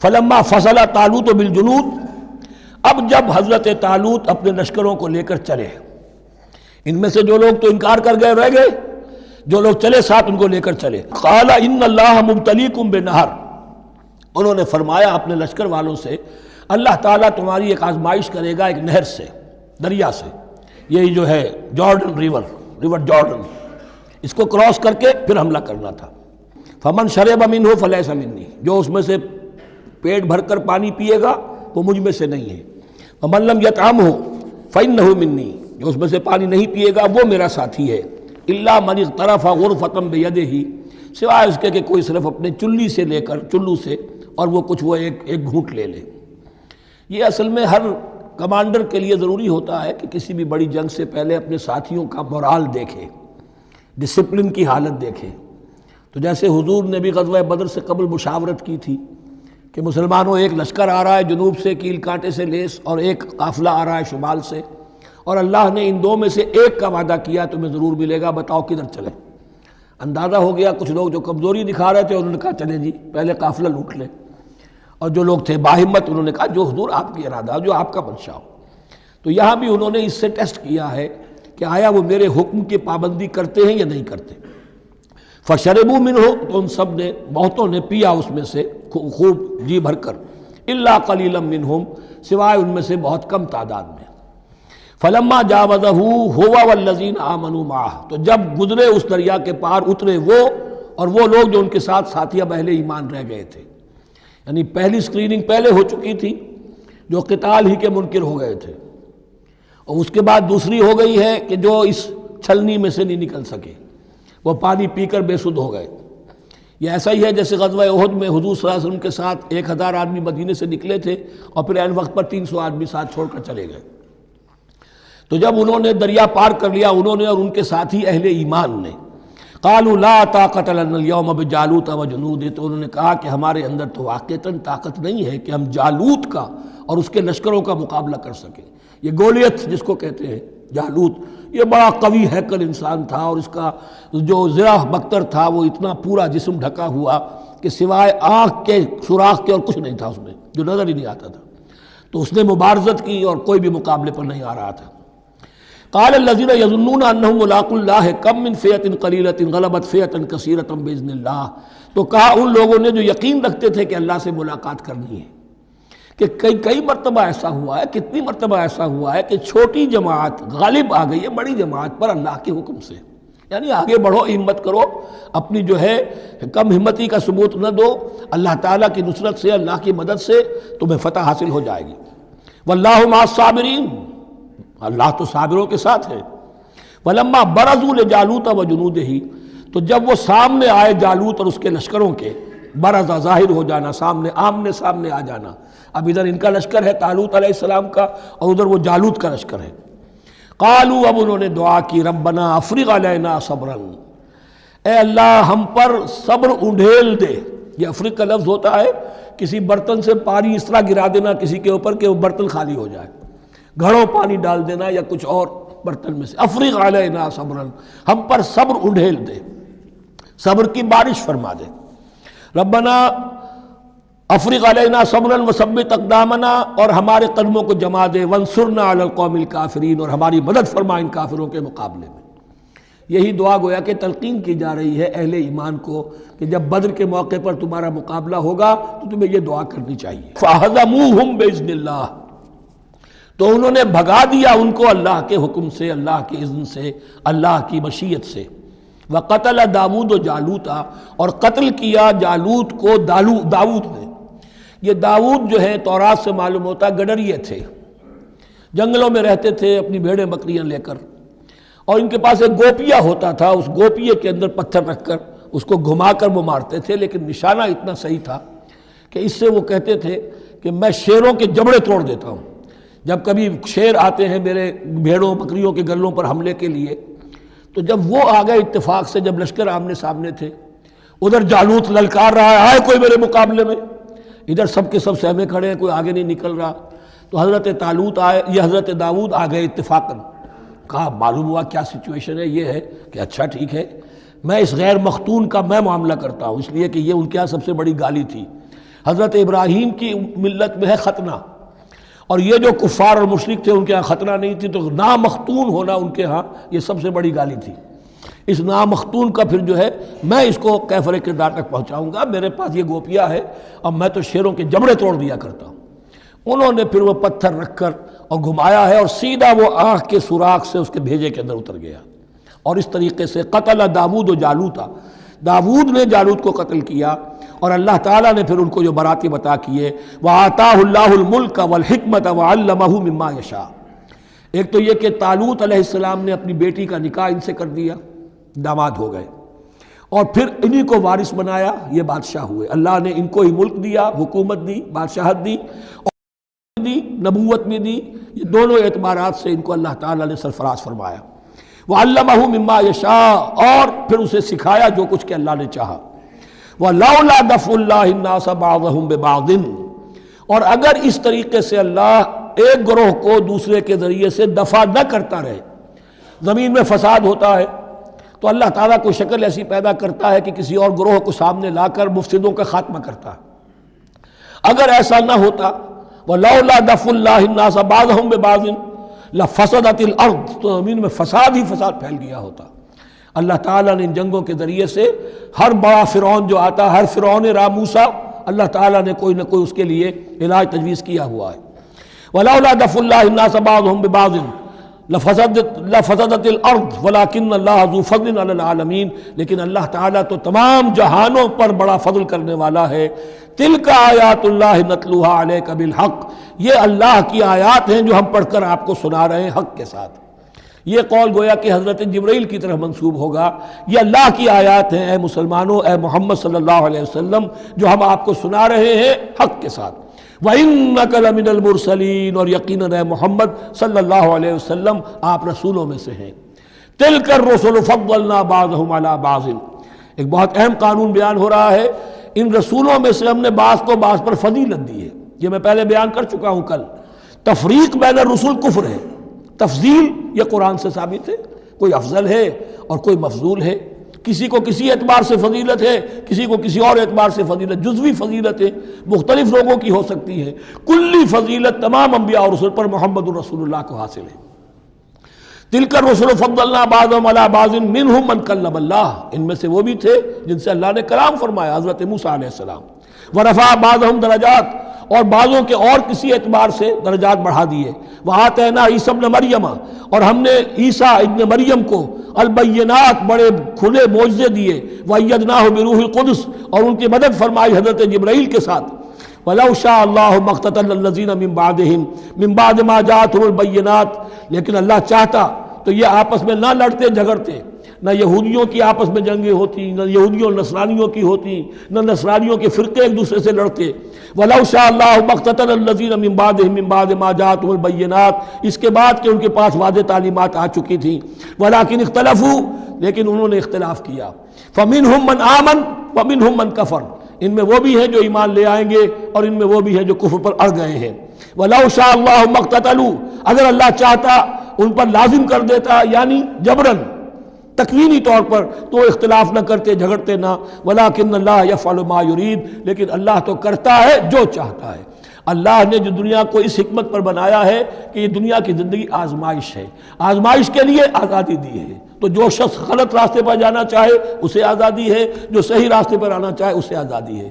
فلما فصل طالوت بالجنود، اب جب حضرت طالوت اپنے لشکروں کو لے کر چلے، ان میں سے جو لوگ تو انکار کر گئے رہ گئے، جو لوگ چلے ساتھ ان کو لے کر چلے. قال ان اللہ مبتلیکم بنہر، انہوں نے فرمایا اپنے لشکر والوں سے اللہ تعالیٰ تمہاری ایک آزمائش کرے گا ایک نہر سے، دریا سے، یہ جو ہے جارڈن ریور جارڈن، اس کو کراس کر کے پھر حملہ کرنا تھا. فمن شرب منہ فلیس منی، جو اس میں سے پیٹ بھر کر پانی پیے گا وہ مجھ میں سے نہیں ہے. ومن لم یطعمہ فإنہ منی، جو اس میں سے پانی نہیں پیے گا وہ میرا ساتھی ہے. الا من اغترف غرفۃ بیدہ، سوائے اس کے کہ کوئی صرف اپنے چلو سے اور وہ کچھ وہ ایک گھونٹ لے لے. یہ اصل میں ہر کمانڈر کے لیے ضروری ہوتا ہے کہ کسی بھی بڑی جنگ سے پہلے اپنے ساتھیوں کا مورال دیکھے، ڈسپلن کی حالت دیکھے. تو جیسے حضور نے بھی غزوہ بدر سے قبل مشاورت کی تھی کہ مسلمانوں ایک لشکر آ رہا ہے جنوب سے کیل کانٹے سے لیس، اور ایک قافلہ آ رہا ہے شمال سے، اور اللہ نے ان دو میں سے ایک کا وعدہ کیا تمہیں ضرور ملے گا، بتاؤ کدھر چلیں. اندازہ ہو گیا کچھ لوگ جو کمزوری دکھا رہے تھے انہوں نے کہا چلیں جی پہلے قافلہ لوٹ لیں، اور جو لوگ تھے باہمت انہوں نے کہا جو حضور آپ کی ارادہ، جو آپ کا منشا ہو. تو یہاں بھی انہوں نے اس سے ٹیسٹ کیا ہے کہ آیا وہ میرے حکم کی پابندی کرتے ہیں یا نہیں کرتے. فشربوا منہ، تو ان سب نے بہتوں نے پیا اس میں سے خوب جی بھر کر. الا قلیلا منہم، سوائے ان میں سے بہت کم تعداد میں. فلما جاوزہ ہوا والذین آمنوا معہ، تو جب گزرے اس دریا کے پار اترے وہ اور وہ لوگ جو ان کے ساتھ ساتھیہ اہل ایمان رہ گئے تھے. یعنی پہلی سکریننگ پہلے ہو چکی تھی، جو قتال ہی کے منکر ہو گئے تھے، اور اس کے بعد دوسری ہو گئی ہے کہ جو اس چھلنی میں سے نہیں نکل سکے، وہ پانی پی کر بے سدھ ہو گئے. یہ ایسا ہی ہے جیسے غزوہ احد میں حضور صلی اللہ علیہ وسلم کے ساتھ 1000 آدمی مدینے سے نکلے تھے اور پھر عین وقت پر 300 آدمی ساتھ چھوڑ کر چلے گئے. تو جب انہوں نے دریا پار کر لیا انہوں نے اور ان کے ساتھی اہل ایمان نے، قالوا لا طاقت لنا اليوم بجالوت وجنود، تو انہوں نے کہا کہ ہمارے اندر تو واقعتاً طاقت نہیں ہے کہ ہم جالوت کا اور اس کے لشکروں کا مقابلہ کر سکیں. یہ گولیت جس کو کہتے ہیں جالوت، یہ بڑا قوی ہیکل انسان تھا، اور اس کا جو زرہ بختر تھا وہ اتنا پورا جسم ڈھکا ہوا کہ سوائے آنکھ کے سوراخ کے اور کچھ نہیں تھا اس میں، جو نظر ہی نہیں آتا تھا. تو اس نے مبارزت کی اور کوئی بھی مقابلے پر نہیں آ رہا تھا. قال الذين يظنون انهم ملاقو الله كم من فئة قليلة غلبت فئة كثيرة باذن الله، تو کہا ان لوگوں نے جو یقین رکھتے تھے کہ اللہ سے ملاقات کرنی ہے کہ کئی مرتبہ ایسا ہوا ہے، کتنی مرتبہ ایسا ہوا ہے کہ چھوٹی جماعت غالب آ گئی ہے بڑی جماعت پر اللہ کے حکم سے. یعنی آگے بڑھو، ہمت کرو، اپنی جو ہے کم ہمتی کا ثبوت نہ دو، اللہ تعالیٰ کی نصرت سے، اللہ کی مدد سے تمہیں فتح حاصل ہو جائے گی. واللہ مع الصابرین، اللہ تو صابروں کے ساتھ ہے. ولما برزوا لجالوت وجنودہ، تو جب وہ سامنے آئے جالوت اور اس کے لشکروں کے، برزا ظاہر ہو جانا، سامنے آمنے سامنے آ جانا. اب ادھر ان کا لشکر ہے طالوت علیہ السلام کا اور ادھر وہ جالوت کا لشکر ہے. قالوا، اب انہوں نے دعا کی، ربنا افرغ علینا صبرا، اے اللہ ہم پر صبر انڈھیل دے. یہ افرغ کا لفظ ہوتا ہے کسی برتن سے پانی اس طرح گرا دینا کسی کے اوپر کہ وہ برتن خالی ہو جائے، گھڑوں پانی ڈال دینا یا کچھ اور برتن میں سے. افرغ علینا صبرا، ہم پر صبر انڈھیل دے، صبر کی بارش فرما دے. ربنا افرغ علینا صبرا وثبت اقدامنا، اور ہمارے قدموں کو جما دے، وانصرنا علی القوم الکافرین، اور ہماری مدد فرما ان کافروں کے مقابلے میں. یہی دعا گویا کہ تلقین کی جا رہی ہے اہل ایمان کو کہ جب بدر کے موقع پر تمہارا مقابلہ ہوگا تو تمہیں یہ دعا کرنی چاہیے. فہزموہم باذن اللہ، تو انہوں نے بھگا دیا ان کو اللہ کے حکم سے، اللہ کے اذن سے، اللہ کی مشیت سے. وقتل داؤد جالوتا، اور قتل کیا جالوت کو داؤد نے. یہ داؤد جو ہے تورات سے معلوم ہوتا گڈریے تھے، جنگلوں میں رہتے تھے اپنی بھیڑیں بکریاں لے کر، اور ان کے پاس ایک گوپیا ہوتا تھا، اس گوپیے کے اندر پتھر رکھ کر اس کو گھما کر وہ مارتے تھے. لیکن نشانہ اتنا صحیح تھا کہ اس سے وہ کہتے تھے کہ میں شیروں کے جبڑے توڑ دیتا ہوں. جب کبھی شیر آتے ہیں میرے بھیڑوں بکریوں کے گلوں پر حملے کے لیے، تو جب وہ آ گئے اتفاق سے، جب لشکر آمنے سامنے تھے، ادھر جالوت للکار رہا ہے آئے کوئی میرے مقابلے میں، ادھر سب کے سب سہمے کھڑے ہیں، کوئی آگے نہیں نکل رہا. تو حضرت طالوت آئے، یہ حضرت داؤد آ گئے اتفاقاً. کہا معلوم ہوا کیا سچویشن ہے، یہ ہے کہ اچھا ٹھیک ہے، میں اس غیر مختون کا میں معاملہ کرتا ہوں، اس لیے کہ یہ ان کے یہاں سب سے بڑی گالی تھی. حضرت ابراہیم کی ملت میں ہے ختنہ، اور یہ جو کفار اور مشرک تھے ان کے ہاں ختنہ نہیں تھی، تو نامختون ہونا ان کے ہاں یہ سب سے بڑی گالی تھی۔ اس نامختون کا پھر جو ہے میں اس کو کیفر کردار تک پہنچاؤں گا، میرے پاس یہ گوپیا ہے اور میں تو شیروں کے جبڑے توڑ دیا کرتا ہوں۔ انہوں نے پھر وہ پتھر رکھ کر اور گھمایا ہے، اور سیدھا وہ آنکھ کے سوراخ سے اس کے بھیجے کے اندر اتر گیا، اور اس طریقے سے قتل داود و جالوتا، داود نے جالوت کو قتل کیا، اور اللہ تعالیٰ نے پھر ان کو جو براتب عطا کیے، وَآتَاهُ اللَّهُ الْمُلْكَ وَالْحِكْمَةَ وَعَلَّمَهُ مِمَّا يَشَاءُ۔ ایک تو یہ کہ طالوت علیہ السلام نے اپنی بیٹی کا نکاح ان سے کر دیا، داماد ہو گئے، اور پھر انہی کو وارث بنایا، یہ بادشاہ ہوئے۔ اللہ نے ان کو ہی ملک دیا، حکومت دی، بادشاہت دی، اور دی، نبوت بھی دی، یہ دونوں اعتبارات سے ان کو اللہ تعالیٰ نے سرفراز فرمایا۔ وَعَلَّمَهُ مِمَّا يَشَاءُ، اور پھر اسے سکھایا جو کچھ کہ اللہ نے چاہا۔ وَلَوْلَا دَفْعُ اللَّهِ النَّاسَ بَعْضَهُمْ بِبَعْضٍ، اور اگر اس طریقے سے اللہ ایک گروہ کو دوسرے کے ذریعے سے دفع نہ کرتا رہے، زمین میں فساد ہوتا ہے تو اللہ تعالیٰ کو شکل ایسی پیدا کرتا ہے کہ کسی اور گروہ کو سامنے لا کر مفسدوں کا خاتمہ کرتا ہے۔ اگر ایسا نہ ہوتا، وَلَوْلَا دَفْعُ اللَّهِ النَّاسَ بَعْضَهُمْ بِبَعْضٍ لَفَسَدَتِ الْأَرْضُ، تو زمین میں فساد ہی فساد پھیل گیا ہوتا۔ اللہ تعالیٰ نے ان جنگوں کے ذریعے سے ہر بڑا فرعون جو آتا، ہر فرعون راموسا، اللہ تعالیٰ نے کوئی نہ کوئی اس کے لیے علاج تجویز کیا ہوا ہے۔ وَلَوْلَا دَفْعُ اللَّهِ النَّاسَ بَعْضَهُمْ بِبَعْضٍ لَفَسَدَتِ الْأَرْضُ وَلَكِنَّ اللَّهَ ذُو فَضْلٍ عَلَى الْعَالَمِينَ، لیکن اللہ تعالیٰ تو تمام جہانوں پر بڑا فضل کرنے والا ہے۔ تِلْكَ آیاتُ اللَّهِ نَتْلُوهَا عَلَيْكَ بِالْحَقِّ، یہ اللہ کی آیات ہیں جو ہم پڑھ کر آپ کو سنا رہے ہیں حق کے ساتھ۔ یہ قول گویا کہ حضرت جبرائیل کی طرف منسوب ہوگا، یہ اللہ کی آیات ہیں اے مسلمانوں، اے محمد صلی اللہ علیہ وسلم، جو ہم آپ کو سنا رہے ہیں حق کے ساتھ۔ وَإِنَّكَ لَمِنَ الْمُرْسَلِينَ، اور یقیناً اے محمد صلی اللہ علیہ وسلم آپ رسولوں میں سے ہیں۔ تِلْكَ الرُّسُلُ فَضَّلْنَا بَعْضَهُمْ عَلَى بَعْضٍ، ایک بہت اہم قانون بیان ہو رہا ہے، ان رسولوں میں سے ہم نے بعض کو بعض پر فضیلت دی ہے۔ یہ میں پہلے بیان کر چکا ہوں کل، تفریق بین الرسل کفر ہے، تفضیل یہ قرآن سے ثابت ہے، کوئی افضل ہے اور کوئی مفضول ہے، کسی کو کسی اعتبار سے فضیلت ہے، کسی کو کسی اور اعتبار سے فضیلت، جزوی فضیلت ہے مختلف لوگوں کی ہو سکتی ہے، کلی فضیلت تمام انبیاء اور رسول پر محمد الرسول اللہ کو حاصل ہے۔ تِلْكَ الرُّسُلُ فَضَّلْنَا بَعْضَهُمْ عَلَى بَعْضٍ مِّنْهُمْ مَنْ كَلَّمَ اللَّهُ، ان میں سے وہ بھی تھے جن سے اللہ نے کلام فرمایا، حضرت موسیٰ علیہ السلام۔ وَرَفَعَ بَعْضَهُمْ دَرَجَاتٍ، اور بعضوں کے اور کسی اعتبار سے درجات بڑھا دیے۔ وَآتَيْنَا عِیسَیٰ ابْنَ مَرْیَمَ، اور ہم نے عیسیٰ ابن مریم کو البینات بڑے کھلے معجزے دیے۔ وَأَیَّدْنَاهُ بِرُوحِ الْقُدُسِ، اور ان کی مدد فرمائی حضرت جبرائیل کے ساتھ۔ وَلَوْ شَاءَ اللَّهُ مَا اقْتَتَلَ الَّذِينَ مِن بَعْدِهِم مِن بَعْدِ مَا جَاءَتْهُمُ الْبَيِّنَاتُ، لیکن اللہ چاہتا تو یہ آپس میں نہ لڑتے جھگڑتے، نہ یہودیوں کی آپس میں جنگیں ہوتی، نہ یہودیوں نصرانیوں کی ہوتی، نہ نصرانیوں کے فرقے ایک دوسرے سے لڑتے۔ وَلَوْ شَاءَ اللَّهُ مَا اقْتَتَلَ الَّذِينَ مِن بَعْدِهِم مِن بَعْدِ مَا جَاءَتْهُمُ الْبَيِّنَاتُ، اس کے بعد کہ ان کے پاس واضح تعلیمات آ چکی تھیں۔ وَلَٰكِنِ اخْتَلَفُوا، لیکن انہوں نے اختلاف کیا۔ فَمِنْهُم مَّنْ آمَنَ وَمِنْهُم مَّنْ كَفَرَ، ان میں وہ بھی ہیں جو ایمان لے آئیں گے اور ان میں وہ بھی ہیں جو کفر پر اڑ گئے ہیں۔ وَلَوْ شَاءَ اللَّهُ مَا اقْتَتَلُوا، اگر اللہ چاہتا ان پر لازم کر دیتا، یعنی جبراً تکوینی طور پر، تو اختلاف نہ کرتے، جھگڑتے نہ۔ وَلَٰكِنَّ اللَّهَ يَفْعَلُ مَا يُرِيدُ، لیکن اللہ تو کرتا ہے جو چاہتا ہے۔ اللہ نے جو دنیا کو اس حکمت پر بنایا ہے کہ یہ دنیا کی زندگی آزمائش ہے، آزمائش کے لیے آزادی دی ہے، تو جو شخص غلط راستے پر جانا چاہے اسے آزادی ہے، جو صحیح راستے پر آنا چاہے اسے آزادی ہے۔